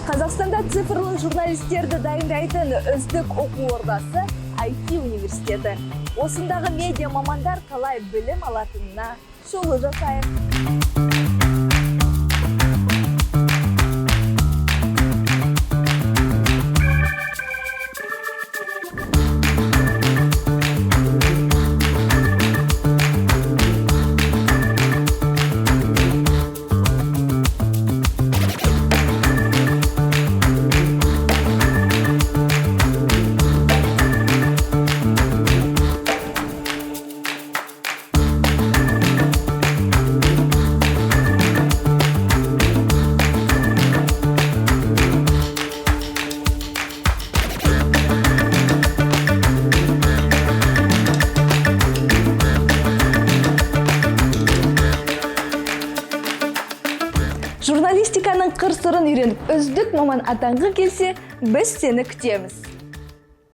Қазақстанда цифрлы журналистерді дайындайтын үздік оқу ордасы IT университеті. Осындағы медиа мамандар қалай білім алатынына шолу жасайық. Журналистиканың қыр-сырын үйреніп, үздік маман атанғы келсе, біз сені күтеміз.